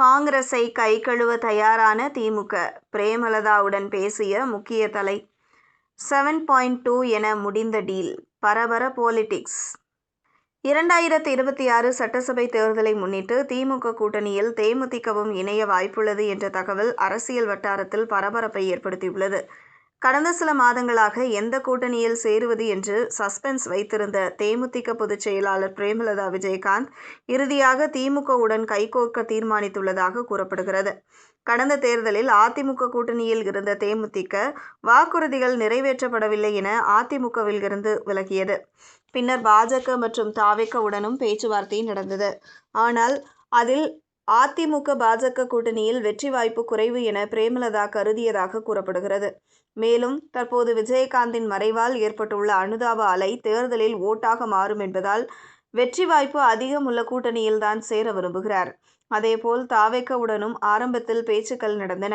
காங்கிரஸை கை கழுவ தயாரான திமுக, பிரேமலதாவுடன் பேசிய முக்கிய தலை. 7.2 என முடிந்த டீல். பரபர பாலிடிக்ஸ். 2026 சட்டசபை தேர்தலை முன்னிட்டு திமுக கூட்டணியில் தேமுதிகவும் இணைய வாய்ப்புள்ளது என்ற தகவல் அரசியல் வட்டாரத்தில் பரபரப்பை ஏற்படுத்தியுள்ளது. கடந்த சில மாதங்களாக எந்த கூட்டணியில் சேருவது என்று சஸ்பென்ஸ் வைத்திருந்த தேமுதிக பொதுச் செயலாளர் பிரேமலதா விஜயகாந்த் இறுதியாக திமுகவுடன் கைகோர்க்க தீர்மானித்துள்ளதாக கூறப்படுகிறது. கடந்த தேர்தலில் அதிமுக கூட்டணியில் இருந்த தேமுதிக வாக்குறுதிகள் நிறைவேற்றப்படவில்லை என அதிமுகவில் இருந்து விலகியது. பின்னர் பாஜக மற்றும் தவிகவுடனும் பேச்சுவார்த்தை நடந்தது. ஆனால் அதில் அதிமுக பாஜக கூட்டணியில் வெற்றி வாய்ப்பு குறைவு என பிரேமலதா கருதியதாக கூறப்படுகிறது. மேலும் தற்போது விஜயகாந்தின் மறைவால் ஏற்பட்டுள்ள அனுதாப அலை தேர்தலில் ஓட்டாக மாறும் என்பதால் வெற்றி வாய்ப்பு அதிகம் உள்ள கூட்டணியில் தான் சேர விரும்புகிறார். அதேபோல் தவிகவுடனும் ஆரம்பத்தில் பேச்சுக்கள் நடந்தன.